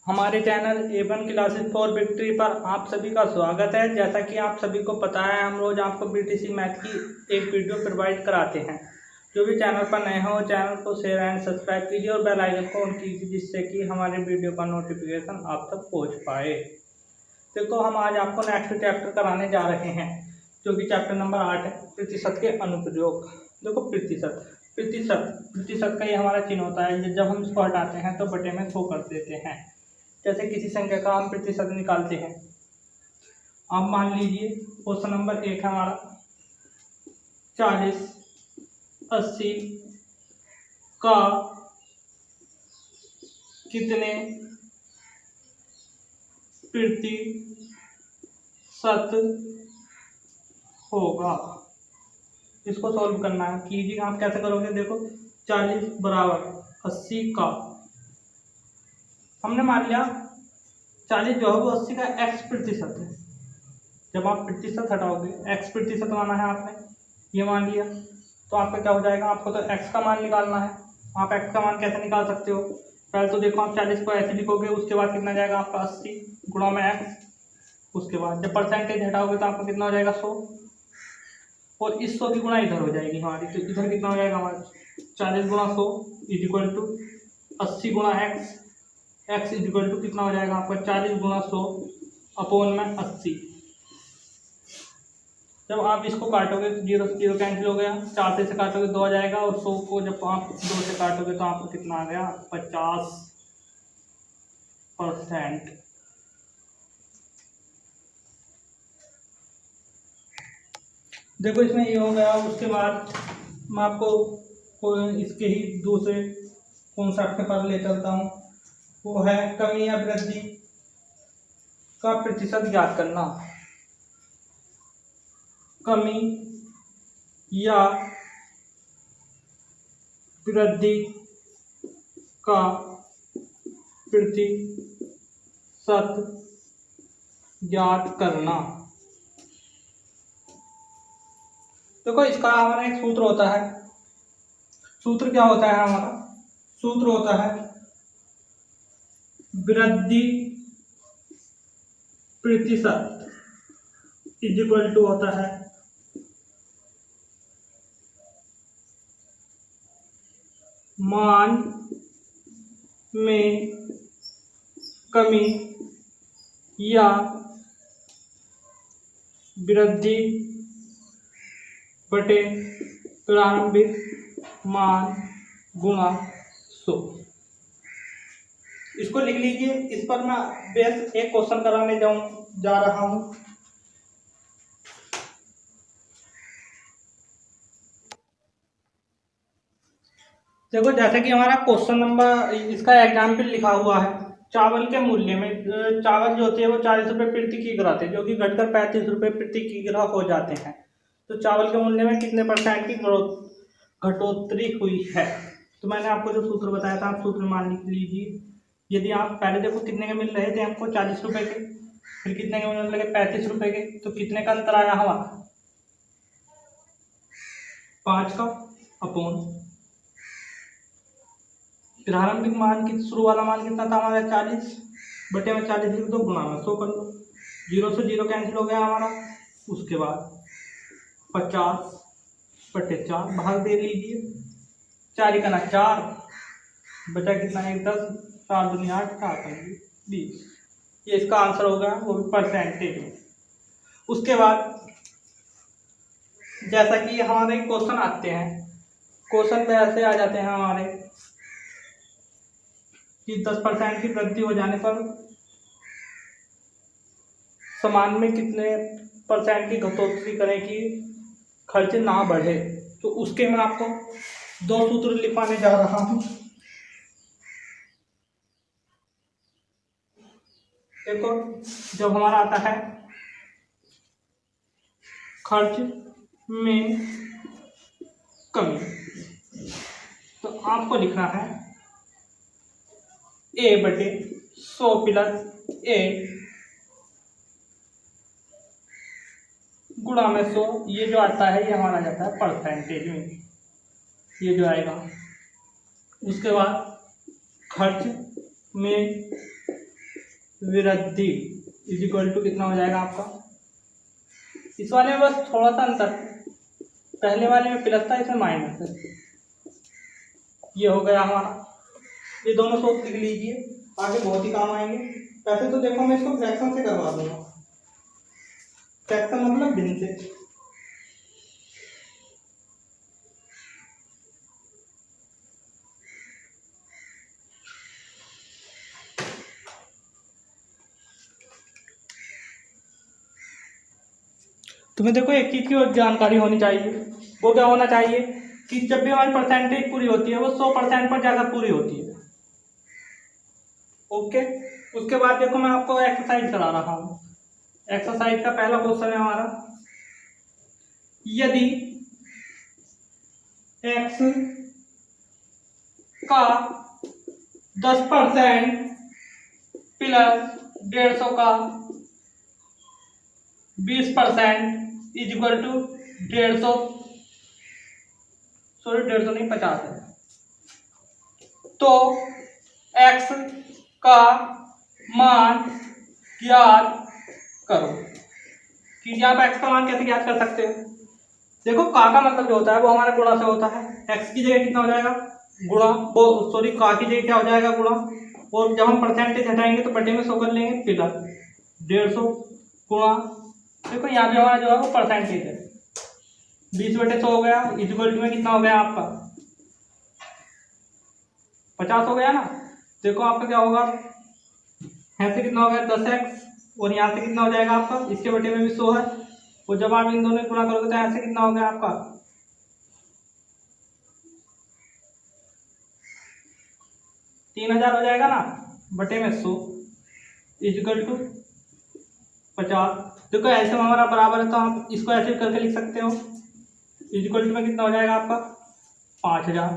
हमारे channel A1 classes for victory पर आप सभी का स्वागत है। जैसा कि आप सभी को पता है, हम रोज आपको बीटीसी मैथ की एक वीडियो प्रोवाइड कराते हैं। जो भी चैनल पर नए हो, चैनल को शेयर एंड सब्सक्राइब कीजिए और बेल आइकन को ऑन कीजिए, जिससे कि हमारे वीडियो का नोटिफिकेशन आप तक पहुँच पाए। देखो, हम आज आपको नेक्स्ट चैप्टर कराने जा रहे हैं, जो कि चैप्टर नंबर 8 है, प्रतिशत के अनुप्रयोग। देखो, प्रतिशत प्रतिशत का ये हमारा चिन्ह होता है। जब हम इसको हटाते हैं तो बटे में 100 कर देते हैं। जैसे किसी संख्या का हम प्रतिशत निकालते हैं। अब मान लीजिए क्वेश्चन नंबर 1 हमारा 40 80 का कितने प्रतिशत होगा। इसको सॉल्व करना है। कीजिए, आप कैसे करोगे। देखो, 40 बराबर 80 का, हमने मान लिया 40 जो है वो 80 का x प्रतिशत है। जब आप प्रतिशत हटाओगे, x प्रतिशत माना है आपने, ये मान लिया, तो आपका क्या हो जाएगा। आपको तो x का मान निकालना है। आप x का मान कैसे निकाल सकते हो। पहले तो देखो, आप 40 को ऐसे लिखोगे, उसके बाद कितना जाएगा आपका 80 गुणा में x। उसके बाद जब परसेंटेज हटाओगे तो आपका कितना हो जाएगा 100, और इस 100 की गुणा इधर हो जाएगी हमारी। तो इधर कितना हो जाएगा हमारा 40 गुणा 100 इज इक्वल टू 80 गुणा x। x is equal to कितना हो जाएगा आपका 40 गुणा 100 अपॉन में 80। जब आप इसको काटोगे तो 0 से 0 कैंसिल हो गया, 4 से काटोगे 2 आ जाएगा, और 100 को जब आप 2 से काटोगे तो आपको कितना आ गया 50%। देखो, इसमें ये हो गया। उसके बाद मैं आपको इसके ही दूसरे कॉन्सेप्ट पर ले चलता हूँ। वो है कमी या वृद्धि का प्रतिशत ज्ञात करना। कमी या वृद्धि का प्रतिशत ज्ञात करना। देखो, इसका हमारा एक सूत्र होता है। सूत्र क्या होता है हमारा। सूत्र होता है वृद्धि प्रतिशत इज इक्वल टू होता है मान में कमी या वृद्धि बटे प्रारंभिक मान गुणा 100। इसको लिख लीजिए। इस पर मैं बेस एक क्वेश्चन कराने जा रहा हूं। देखो, जैसे कि हमारा क्वेश्चन नंबर, इसका एग्जाम्पल लिखा हुआ है। चावल के मूल्य में, चावल जो होते हैं वो 40 रुपये प्रति किग्रा थे, जो कि घटकर 35 रुपये प्रति किग्रा हो जाते हैं। तो चावल के मूल्य में कितने % की घटोतरी हुई है। तो मैंने आपको जो सूत्र बताया था, आप सूत्र मान लिख लीजिए। यदि आप पहले देखो कितने के मिल रहे थे हमको 40 रुपये के, फिर कितने के मिलने लगे 35 रुपये के, तो कितने का अंतर आया हमारा 5 का अपॉन प्रारंभिक मान की शुरू वाला मान कितना था हमारा 40 बटे में 40 लिख दो, गुणा में 100 कर लो। 0 से 0 कैंसिल हो गया हमारा। उसके बाद 50 बटे 4 भाग दे लीजिए। 4 का 4 बचा कितना है 10, 4 दुनिया 8, 4 20। ये इसका आंसर होगा, वो भी परसेंटेज में। उसके बाद जैसा कि हमारे क्वेश्चन आते हैं, क्वेश्चन में ऐसे आ जाते हैं हमारे कि 10% की वृद्धि हो जाने पर सामान में कितने % की घटोतरी करें कि खर्च ना बढ़े। तो उसके मैं आपको 2 सूत्र लिखवाने जा रहा हूं। देखो, जब हमारा आता है खर्च में कमी, तो आपको लिखना है A बटे 100 प्लस A गुणा में 100। ये जो आता है ये हमारा जाता है परसेंटेज में, ये जो आएगा। उसके बाद खर्च में वृद्धि इज इक्वल टू कितना हो जाएगा आपका। इस वाले में बस थोड़ा सा अंतर, पहले वाले में प्लस था, इसमें माइनस है। ये हो गया हमारा, ये दोनों सोच लिख लीजिए, आगे बहुत ही काम आएंगे। वैसे तो देखो मैं इसको फ्रैक्शन से करवा दूंगा, फ्रैक्शन मतलब भिन्न से। तुम्हें देखो एक चीज की और जानकारी होनी चाहिए, वो क्या होना चाहिए कि जब भी हमारी परसेंटेज पूरी होती है वो 100% पर जाकर पूरी होती है। ओके, उसके बाद देखो मैं आपको एक्सरसाइज करा रहा हूँ। एक्सरसाइज का पहला क्वेश्चन है हमारा, यदि x का 10% प्लस 150 का 20% इज इक्वल टू 150, सॉरी 150 नहीं 50 है, तो x का मान ज्ञात करो। कि यहाँ पर x का मान कैसे ज्ञात कर सकते हो, देखो का मतलब जो होता है वो हमारे गुणा से होता है। x की जगह कितना हो जाएगा गुणा, वो सॉरी का की जगह क्या हो जाएगा गुणा, और जब हम परसेंटेज हटाएंगे तो बटे में 100 कर लेंगे, प्लस 150 गुणा, देखो यहाँ पे हमारा जो है वो परसेंटेज है, 20/100 हो गया, इक्वल टू में कितना हो गया आपका 50 हो गया ना। देखो आपका क्या होगा, यहाँ से कितना हो गया 10x, और यहाँ से कितना हो जाएगा आपका, इसके बटे में भी 100 है, और जब आप इन दोनों गुणा करोगे तो यहाँ से कितना हो गया आपका 3000 हो जाएगा ना, बटे में 100 इक्वल टू 50। देखो ऐसे में हमारा बराबर है तो आप इसको ऐसे करके लिख सकते हो, इक्वल टू में कितना हो जाएगा आपका 5000।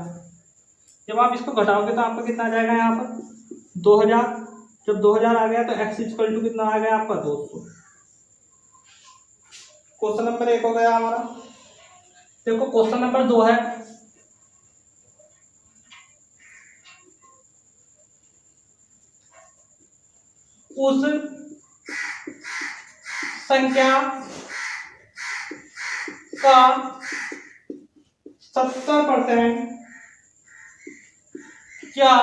जब आप इसको घटाओगे तो आपका कितना आ जाएगा यहाँ पर 2000, जब 2000 आ गया तो x इक्वल टू कितना आ गया आपका 200। क्वेश्चन नंबर 1 हो गया हमारा। देखो क्वेश्चन नंबर 2 है, उस संख्या का 70% क्या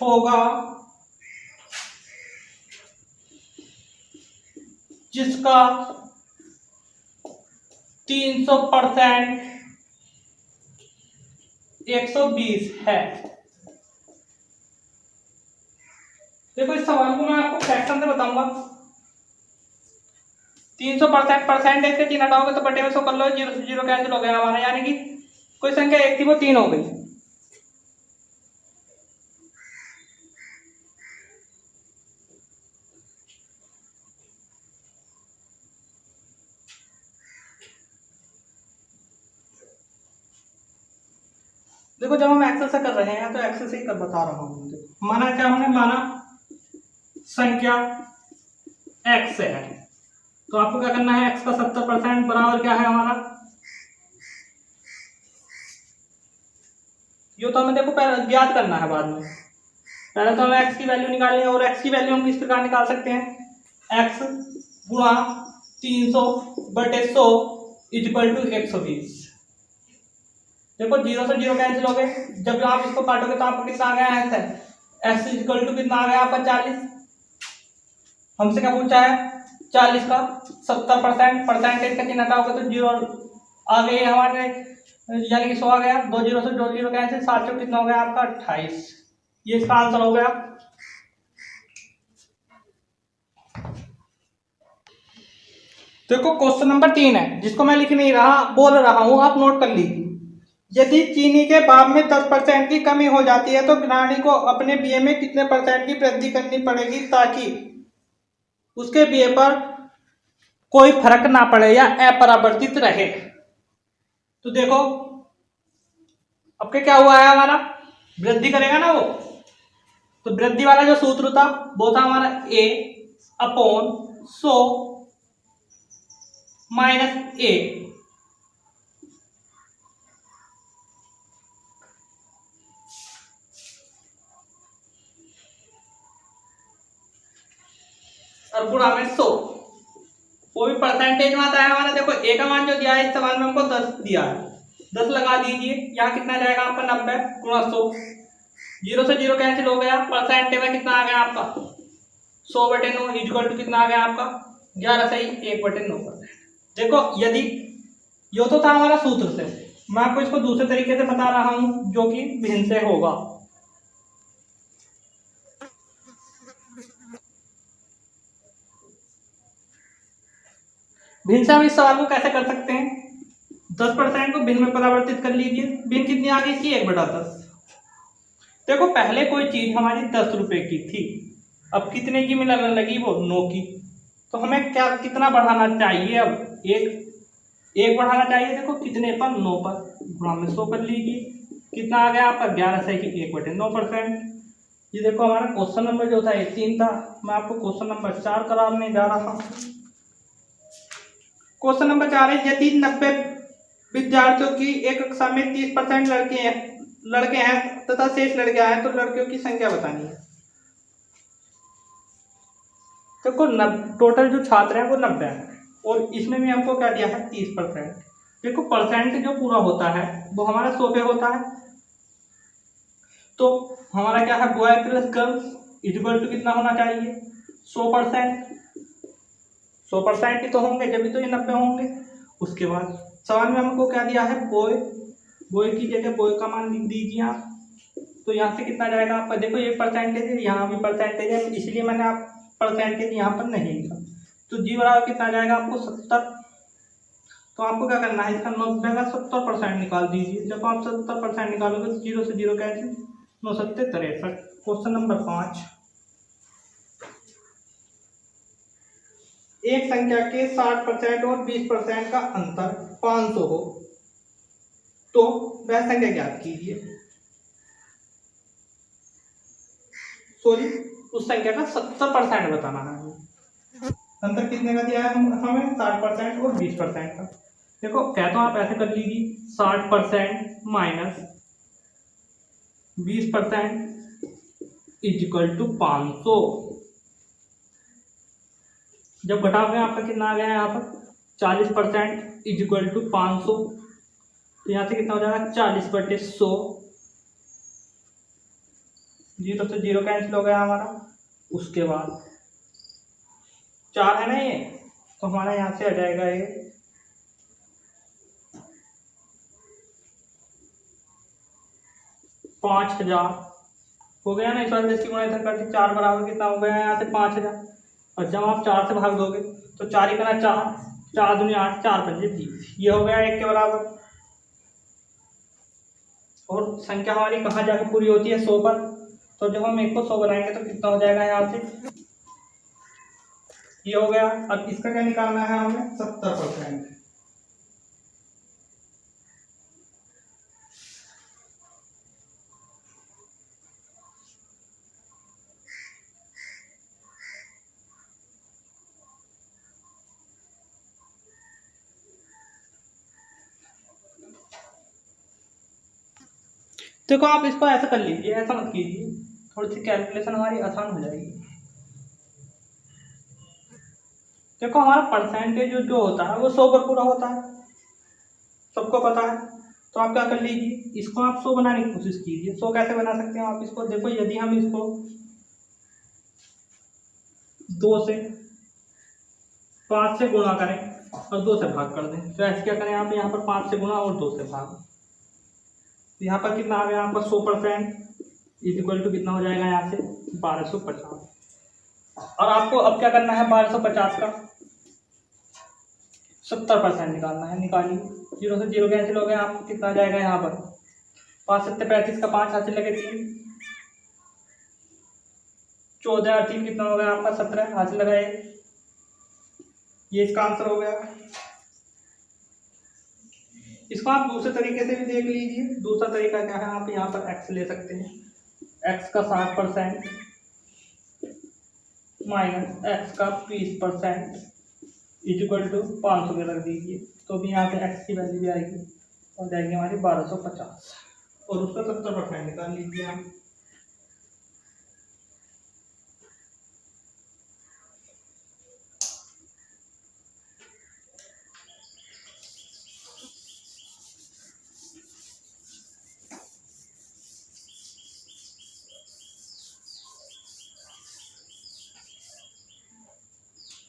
होगा जिसका 300% 120 है। देखो इस सवाल को मैं आपको फ्रैक्शन से बताऊंगा। 300% परसेंटेज के 3 हटाओगे तो बटे में 100 कर लो, जीरो से जीरो कैंसिल हो गया हमारा, यानी कि कोई संख्या एक थी वो 3 हो गई। देखो जब हम एक्सेल से कर रहे हैं तो एक्सेल से ही कर बता रहा हूँ। माना क्या हमने माना संख्या x है, तो आपको क्या करना है, x का 70% बराबर क्या है हमारा, ये तो हमें देखो पहले ज्ञात करना है, बाद में पहले तो हमें x की वैल्यू निकालनी है। और x की वैल्यू हम किस प्रकार निकाल सकते हैं, x गुणा 300/100 इक्वल टू 120। देखो जीरो से जीरो कैंसिल हो गए, जब आप इसको काटोगे तो आपको कितना आ गया है, x इक्वल टू कितना आ गया आपका 40। हमसे क्या पूछा है 40 का 70% परसेंटेज का चिन्ह हटाओगे तो जीरो आ गए हमारे, यानी कि 100 आ गया, 2 जीरो से 2 जीरो कैंसिल, 7 चौक कितना हो गया आपका 28। ये इसका आंसर हो गया। देखो क्वेश्चन नंबर 3 है, जिसको मैं लिख नहीं रहा बोल रहा हूं, आप नोट कर लीजिए। यदि चीनी के भाव में 10% की कमी हो जाती है तो गिरानी को अपने बीए में कितने % की वृद्धि करनी पड़ेगी ताकि उसके बीए पर कोई फर्क ना पड़े या अपरिवर्तित रहे। तो देखो अब के क्या हुआ है, हमारा वृद्धि करेगा ना वो, तो वृद्धि वाला जो सूत्र था वो था हमारा a/100 - a। और गुणा में 100, वो भी परसेंटेज में आता है हमारा। देखो ए का मान जो दिया है इस सवाल में हमको 10 दिया है, 10 लगा दीजिए। यहाँ कितना जाएगा आपका 90 गुणा 100, 0 से 0 कैंसिल हो गया। परसेंटेज में कितना आ गया आपका 100/9 इक्वल टू कितना आ गया आपका 11 सही 1/9%। देखो यदि यो तो था हमारा सूत्र से, मैं आपको इसको दूसरे तरीके से बता रहा हूं जो कि भिन्न से होगा। भिन्न से हम इस सवाल को कैसे कर सकते हैं, 10% को भिन्न में परिवर्तित कर लीजिए। भिन्न कितनी आ गई इसकी 1/10। देखो पहले कोई चीज हमारी 10 रुपए की थी, अब कितने की मिलने लगी वो 9 की, तो हमें क्या कितना बढ़ाना चाहिए, अब एक बढ़ाना चाहिए। देखो कितने पर 9 पर, गुणा में 100 कर लीजिए, कितना आ गया आपका 11 सही की 1/9%। ये देखो हमारा क्वेश्चन नंबर जो था 3 था, मैं आपको क्वेश्चन नंबर 4 कराने जा रहा हूँ। क्वेश्चन नंबर 4 है, यदि 90 विद्यार्थियों की एक कक्षा में 30% लड़के हैं तथा शेष लड़कियां हैं, तो लड़कियों की संख्या बतानी है। देखो टोटल जो छात्र हैं वो 90 हैं, और इसमें भी हमको क्या दिया है 30%। देखो परसेंट जो पूरा होता है वो हमारा 100 पे होता है, तो हमारा क्या है boy plus girls equal to कितना होना चाहिए 100%। 100% ही तो होंगे जब भी तो ये 90 होंगे। उसके बाद सवाल में हमको क्या दिया है बॉय की जगह बॉय का मान लिख दीजिए आप, तो यहाँ से कितना जाएगा आपका। देखो ये परसेंटेज है, यहाँ भी परसेंटेज है, इसलिए मैंने आप परसेंटेज यहाँ पर नहीं लिखा। तो जी बराबर कितना जाएगा आपको 70। तो आपको क्या करना है, इसका 90 का 70% निकाल दीजिए। जब आप 70% निकालोगे तो 0 से 0 कैंसिल, 9 7 63। क्वेश्चन नंबर 5, एक संख्या के 60% और 20% का अंतर 500 हो तो वह संख्या ज्ञात कीजिए। सॉरी, उस संख्या का 70% बताना है। अंतर कितने का दिया है हमें 60% और 20% का। देखो क्या तो आप ऐसे कर लीजिए, 60% माइनस 20% इक्वल टू 500। जब घटाओगे आपका कितना आ गया है यहाँ पर 40% इक्वल टू 500, तो यहाँ से कितना हो जाएगा 40/100। 0 से 0 कैंसिल हो गया हमारा। उसके बाद 4 है ना ये, तो हमारा यहाँ से आ जाएगा ये 5000 हो गया ना। इस बार इसकी गुणा इधर कर दी, 4 बराबर कितना हो गया यहाँ से 5000। और जब आप 4 से भाग दोगे तो 4 ही करना 4, 4 दूनी 8, 4 पंजे 20, ये हो गया 1 के बराबर। और संख्या हमारी कहाँ जाकर पूरी होती है 100 पर, तो जब हम 1 को 100 बनाएंगे तो कितना हो जाएगा यहाँ से, ये हो गया। अब इसका क्या निकालना है हमें 70%। देखो आप इसको ऐसा कर लीजिए, ऐसा मत कीजिए, थोड़ी सी कैलकुलेशन हमारी आसान हो जाएगी। देखो हमारा परसेंटेज जो होता है वो 100 पर पूरा होता है, सबको पता है। तो आप क्या कर लीजिए, इसको आप 100 बनाने की कोशिश कीजिए। 100 कैसे बना सकते हैं आप इसको, देखो यदि हम इसको 2 से 5 से गुणा करें और 2 से भाग कर दें, तो ऐसे क्या करें आप यहाँ पर 5 से गुणा और 2 से भाग, तो यहाँ पर कितना आ गया आपका 100% इक्वल टू कितना हो जाएगा यहाँ से 1250। और आपको अब क्या करना है 1250 का 70% निकालना है, निकालिए। 0 से 0 कैंसिल हो गया, आपको कितना आ जाएगा यहाँ पर 5 7 35 का 5 हाथ से लगे 3, 14 और 3 कितना हो गया आपका 17 हाथ से लगाए, ये इसका आंसर हो गया। इसको आप दूसरे तरीके से भी देख लीजिए। दूसरा तरीका क्या है, आप यहाँ पर x ले सकते हैं, x का 60% माइनस x का 20% इक्वल टू 500 में रख दीजिए, तो भी यहाँ पे x की वैल्यू भी आएगी और जाएगी हमारी 1250, और उसका 70% निकाल लीजिए आप।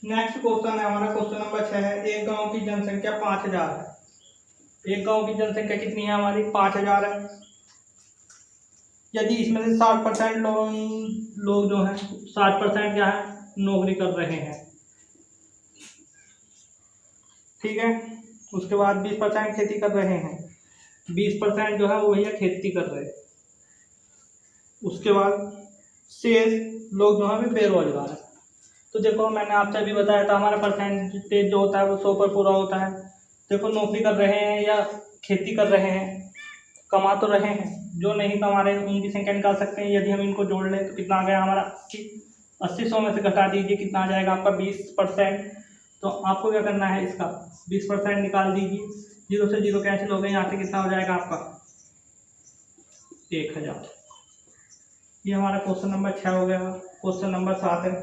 नेक्स्ट क्वेश्चन है हमारा, क्वेश्चन नंबर 6 है। एक गांव की जनसंख्या 5000 है। एक गांव की जनसंख्या कितनी है हमारी? 5000 है। यदि इसमें से 60% लोग जो हैं 60% क्या है, नौकरी कर रहे हैं, ठीक है। उसके बाद 20% खेती कर रहे हैं, 20% जो है वो भैया खेती कर रहे हैं। उसके बाद शेष लोग जो है बेरोजगार है। तो देखो मैंने आपसे अभी बताया था हमारा परसेंटेज जो होता है वो 100 पर पूरा होता है। देखो नौकरी कर रहे हैं या खेती कर रहे हैं, कमा तो रहे हैं, जो नहीं कमा रहे हैं उनकी संख्या निकाल सकते हैं। यदि हम इनको जोड़ लें तो कितना आ गया हमारा? 80 100 में से घटा दीजिए, कितना आ जाएगा आपका? 20%। तो आपको क्या करना है, इसका 20% निकाल दीजिए। 0 से 0 कैंसिल हो गए, यहाँ से कितना हो जाएगा आपका? 1000। ये हमारा क्वेश्चन नंबर 6 हो गया। क्वेश्चन नंबर 7 है।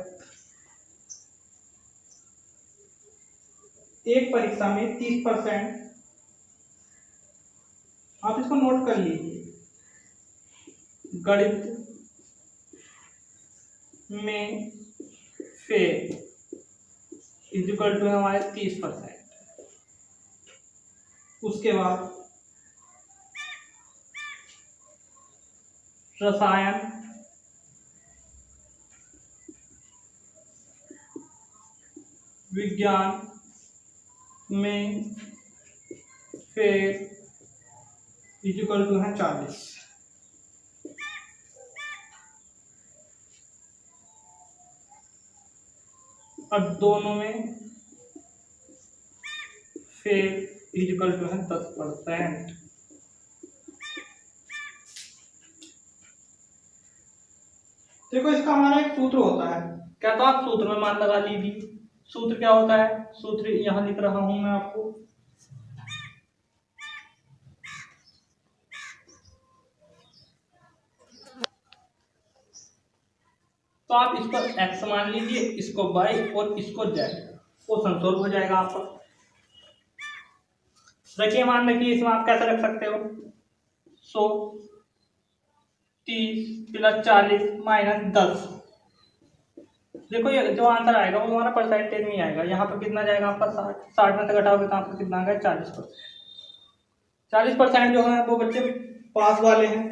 एक परीक्षा में 30%, आप इसको नोट कर लीजिए, गणित में फेल इक्वल टू है हमारे 30%। उसके बाद रसायन विज्ञान में फेल इक्वल टू है 40। अब दोनों में फेल इक्वल टू है 10%। देखो इसका हमारा एक सूत्र होता है, क्या? तो आप सूत्र में मान लगा लीजिए। सूत्र क्या होता है? सूत्र यहां लिख रहा हूं मैं आपको। तो आप इसको x मान लीजिए, इसको y और इसको z, वो संतोष हो जाएगा आपका। रखिए, मान रखिए, इसमें आप कैसे रख सकते हो? 100 30 + 40 - 10। देखो ये जो आंसर आएगा वो हमारा परसेंटेज में आएगा। यहाँ पर कितना जाएगा आपका? 60 में से घटाओगे तो आपका कितना आएगा? 40%। 40% जो है वो बच्चे पास वाले हैं।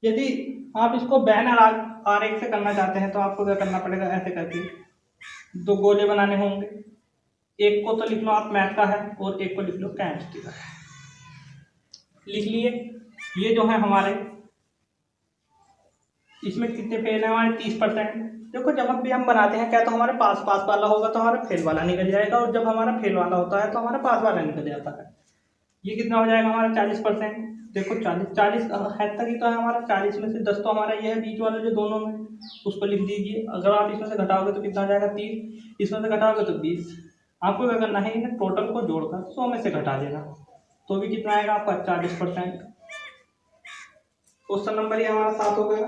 यदि आप इसको बैनर आरेख से करना चाहते हैं तो आपको क्या करना पड़ेगा? ऐसे करके 2 गोले बनाने होंगे। एक को तो लिख लो आप मैथ का है और एक को लिख लो केमिस्ट्री का है। लिख लिए। ये जो है हमारे, इसमें कितने फेल है हमारे? 30%। देखो जब भी हम बनाते हैं, क्या तो हमारे पास वाला होगा तो हमारा फेल वाला निकल जाएगा, और जब हमारा फेल वाला होता है तो हमारा पास वाला निकल जाता है। ये कितना हो जाएगा हमारा? 40%। देखो 40 है तक ही तो है हमारा। 40 में से 10 तो हमारा ये है बीच वाला जो दोनों में, उसको लिख दीजिए। अगर आप इसमें से घटाओगे तो कितना हो जाएगा? 30। इसमें से घटाओगे तो 20। आपको क्या करना है? इन्हें टोटल को जोड़कर 100 में से घटा देना, तो भी कितना आएगा आपका? 40%। क्वेश्चन नंबर ये हमारा 7 हो गया।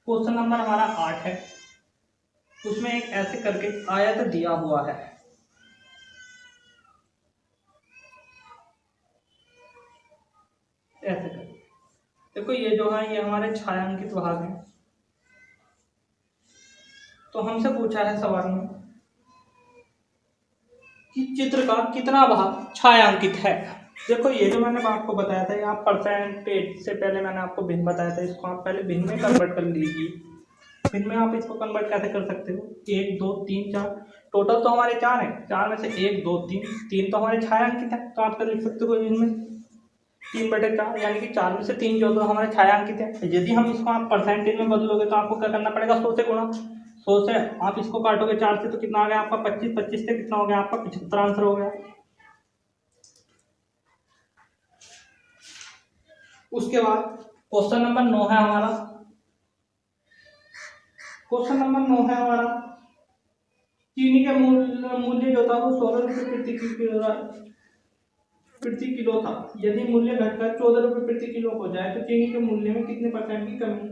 क्वेश्चन नंबर हमारा 8 है। उसमें एक ऐसे करके आयत दिया हुआ है। ऐसे करके देखो, ये जो है ये हमारे छायांकित भाग हैं। तो हमसे पूछा है सवाल में कि चित्र का कितना भाग छायांकित है। देखो ये जो मैंने आपको बताया था, यहाँ परसेंटेज से पहले मैंने आपको भिन्न बताया था, इसको आप पहले भिन्न में कन्वर्ट कर लीजिए। भिन्न में आप इसको कन्वर्ट कैसे कर सकते हो? 1 2 3 4, टोटल तो हमारे 4 हैं। 4 में से 1 2 3 तो हमारे छायांकित है, तो आप कर लिख सकते हो इनमें 3/4, यानी कि 4 में से 3 जो तो हमारे छायांकित है। यदि हम इसको आप परसेंटेज में बदलोगे तो आपको क्या करना पड़ेगा? 100 से गुणा। 100 से आप इसको काटोगे 4 से तो कितना आ गया आपका? 25। 25 से कितना हो गया आपका? 75 आंसर हो गया। उसके बाद क्वेश्चन नंबर 9 है हमारा। क्वेश्चन नंबर 9 है हमारा, चीनी का मूल्य जो था वो 16 रुपये प्रति किलो था। यदि मूल्य घटकर 14 रुपये प्रति किलो हो जाए तो चीनी के मूल्य में कितने % की कमी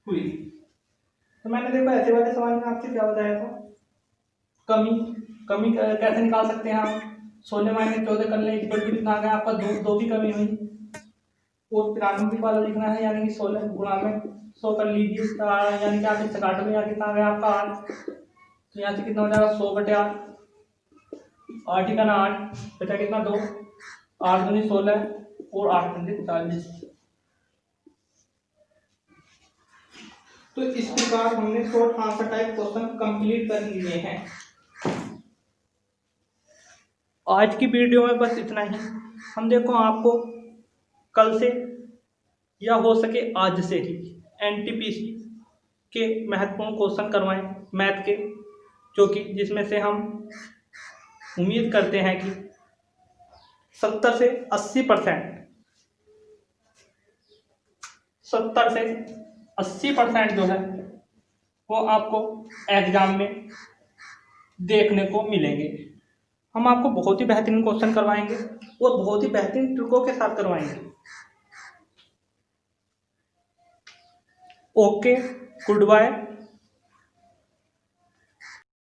हुई। तो मैंने देखो ऐसे वाले सवाल में आपसे क्या बताया था, कमी कमी कैसे निकाल सकते हैं आप। 16 - 14 कर ले इक्वल टू कितना आ गया आपका, दो की कमी हुई। और 93 वाला लिखना है, यानी कि 16 गुणा में 100 कर लीजिए, यानी कि आप इससे काट में यहाँ कितना आ गया आपका 8। तो यहाँ से कितना हो जाएगा 100/8, 8 ही का ना 8 बचा कितना 2, 8 दूनी 16 और 8 दूनी 40। तो इस प्रकार हमने short answer type question complete कर लिए हैं। आज की वीडियो में बस इतना ही। हम देखो आपको कल से या हो सके आज से ही एनटीपीसी के महत्वपूर्ण क्वेश्चन करवाएं मैथ के, जो कि जिसमें से हम उम्मीद करते हैं कि 70 से 80% 70 से 80% जो है वो आपको एग्जाम में देखने को मिलेंगे। हम आपको बहुत ही बेहतरीन क्वेश्चन करवाएंगे और बहुत ही बेहतरीन ट्रिकों के साथ करवाएंगे। Okay, good bye.